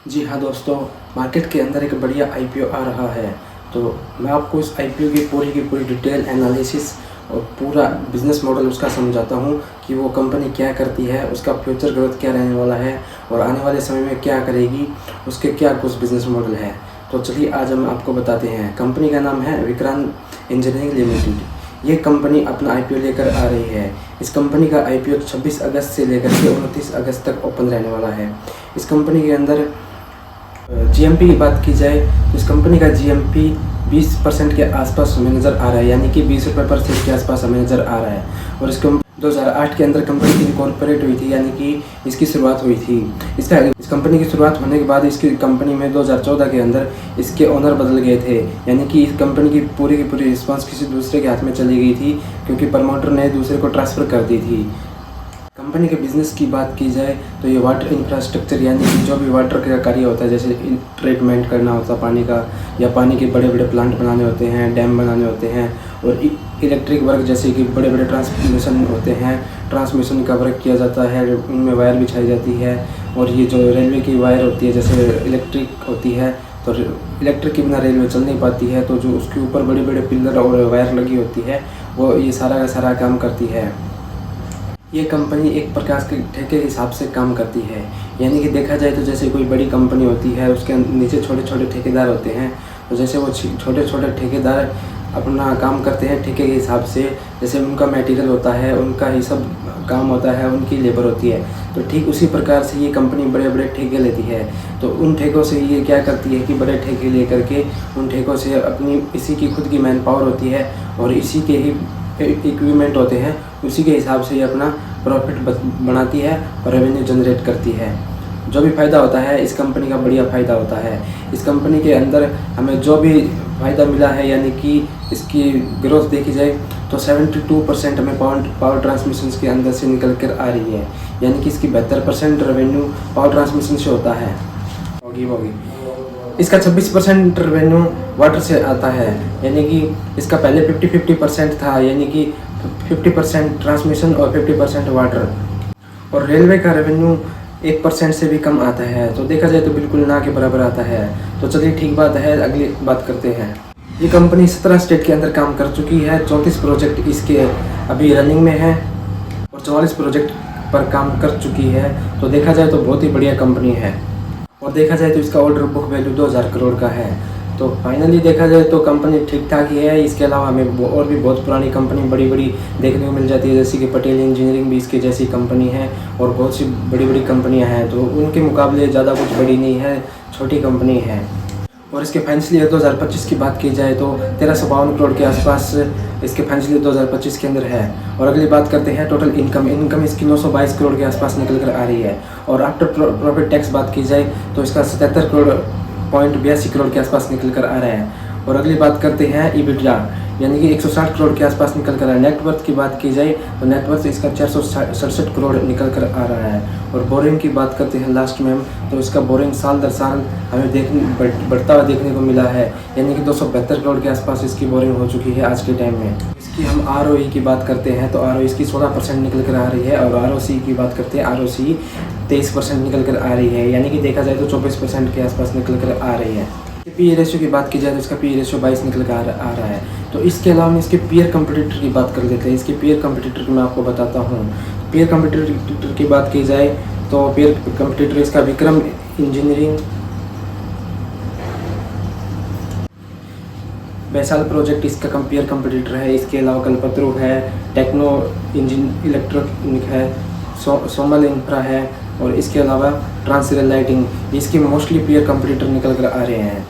जी हाँ दोस्तों, मार्केट के अंदर एक बढ़िया आईपीओ आ रहा है। तो मैं आपको इस आईपीओ की पूरी डिटेल एनालिसिस और पूरा बिज़नेस मॉडल उसका समझाता हूँ कि वो कंपनी क्या करती है, उसका फ्यूचर ग्रोथ क्या रहने वाला है और आने वाले समय में क्या करेगी, उसके क्या कुछ बिज़नेस मॉडल है। तो चलिए आज हम आपको बताते हैं। कंपनी का नाम है विक्रांत इंजीनियरिंग लिमिटेड। ये कंपनी अपना आईपीओ लेकर आ रही है। इस कंपनी का आईपीओ 26 अगस्त से लेकर के 29 अगस्त तक ओपन रहने वाला है। इस कंपनी के अंदर जीएमपी की बात की जाए तो इस कंपनी का जीएमपी 20% के आसपास हमें नज़र आ रहा है, यानी कि 20 रुपये पर शेयर के आसपास हमें नज़र आ रहा है। और इस 2008 के अंदर कंपनी की इनकॉर्पोरेट हुई थी, यानी कि इसकी शुरुआत हुई थी। इस कंपनी की शुरुआत होने के बाद इसकी कंपनी में 2014 के अंदर इसके ओनर बदल गए थे, यानी कि इस कंपनी की पूरी रिस्पांस किसी दूसरे के हाथ में चली गई थी, क्योंकि प्रमोटर ने दूसरे को ट्रांसफ़र कर दी थी। कंपनी के बिज़नेस की बात की जाए तो ये वाटर इंफ्रास्ट्रक्चर, यानी कि जो भी वाटर का कार्य होता है, जैसे ट्रीटमेंट करना होता है पानी का, या पानी के बड़े बड़े प्लांट बनाने होते हैं, डैम बनाने होते हैं, और इलेक्ट्रिक वर्क जैसे कि बड़े बड़े ट्रांसमिशन होते हैं, ट्रांसमिशन का वर्क किया जाता है, उनमें वायर बिछाई जाती है। और ये जो रेलवे की वायर होती है, जैसे इलेक्ट्रिक होती है, तो इलेक्ट्रिक के बिना रेलवे चल नहीं पाती है, तो जो उसके ऊपर बड़े बड़े पिलर और वायर लगी होती है, वो ये सारा का सारा काम करती है। ये कंपनी एक प्रकार के ठेके के हिसाब से काम करती है, यानी कि देखा जाए तो जैसे कोई बड़ी कंपनी होती है, उसके नीचे छोटे छोटे ठेकेदार होते हैं। तो जैसे वो छोटे छोटे ठेकेदार अपना काम करते हैं ठेके के हिसाब से, जैसे उनका मटेरियल होता है, उनका ही सब काम होता है, उनकी लेबर होती है। तो ठीक उसी प्रकार से ये कंपनी बड़े बड़े ठेके लेती है। तो उन ठेकों से ये क्या करती है कि बड़े ठेके लेकर के उन ठेकों से अपनी इसी की खुद की मैन पावर होती है और इसी के ही इक्विपमेंट होते हैं, उसी के हिसाब से ये अपना प्रॉफिट बनाती है और रेवेन्यू जनरेट करती है। जो भी फ़ायदा होता है इस कंपनी का बढ़िया फ़ायदा होता है। इस कंपनी के अंदर हमें जो भी फ़ायदा मिला है, यानी कि इसकी ग्रोथ देखी जाए तो 72% हमें पावर ट्रांसमिशन के अंदर से निकल कर आ रही है, यानी कि इसकी 72% रेवेन्यू पावर ट्रांसमिशन से होता है। होगी इसका 26% रेवेन्यू वाटर से आता है, यानी कि इसका पहले 50-50% था, यानी कि 50% ट्रांसमिशन और 50% वाटर। और रेलवे का रेवेन्यू 1% से भी कम आता है, तो देखा जाए तो बिल्कुल ना के बराबर आता है। तो चलिए ठीक बात है, अगली बात करते हैं। ये कंपनी 17 स्टेट के अंदर काम कर चुकी है। 34 प्रोजेक्ट इसके अभी रनिंग में है और 44 प्रोजेक्ट पर काम कर चुकी है। तो देखा जाए तो बहुत ही बढ़िया कंपनी है। और देखा जाए तो इसका ऑर्डर बुक वैल्यू 2000 करोड़ का है। तो फाइनली देखा जाए तो कंपनी ठीक ठाक ही है। इसके अलावा हमें और भी बहुत पुरानी कंपनी बड़ी बड़ी देखने को मिल जाती है, जैसे कि पटेल इंजीनियरिंग भी इसके जैसी कंपनी है, और बहुत सी बड़ी बड़ी कंपनियां हैं। तो उनके मुकाबले ज़्यादा कुछ बड़ी नहीं है, छोटी कंपनी है। और इसके फाइनेंशियल ईयर 2025 की बात की जाए तो 1352 करोड़ के आसपास इसके फाइनेंशियल ईयर 2025 के अंदर है। और अगली बात करते हैं टोटल इनकम इसकी 922 करोड़ के आसपास निकल कर आ रही है। और आफ्टर प्रॉफिट टैक्स बात की जाए तो इसका 77 करोड़ के आसपास निकल कर आ रहा है। और अगली बात करते हैं ईबिटा, यानी कि 160 करोड़ के आसपास निकल कर आ रहा है। नेटवर्थ की बात की जाए तो नेटवर्थ इसका 467 करोड़ निकल कर आ रहा है। और बोरिंग की बात करते हैं लास्ट में हम, तो इसका बोरिंग साल दर साल हमें बढ़ता हुआ देखने को मिला है, यानी कि 272 करोड़ के आसपास इसकी बोरिंग हो चुकी है आज के टाइम में। इसकी हम ROE की बात करते हैं तो ROE इसकी 16% निकल कर आ रही है। और ROC की बात करते हैं, ROC 23% निकल कर आ रही है, यानी कि देखा जाए तो 24% के आसपास निकल कर आ रही है। PE रेशियो की बात की जाए तो इसका PE रेशियो 22 निकल कर आ रहा है। तो इसके अलावा हम इसके पीयर कंपटीटर की बात कर लेते हैं। इसके पीयर कंपटीटर को मैं आपको बताता हूँ। पीयर कंपटीटर की बात की जाए तो पीयर कंपटीटर इसका विक्रम इंजीनियरिंग, वैशाल प्रोजेक्ट इसका पीयर कंपटीटर है। इसके अलावा कल्पतरू है, टेक्नो इलेक्ट्रॉनिक है, सोमल इंफ्रा है, और इसके अलावा ट्रांसरेल लाइटिंग, इसके मोस्टली पीयर कंपटीटर निकल कर आ रहे हैं।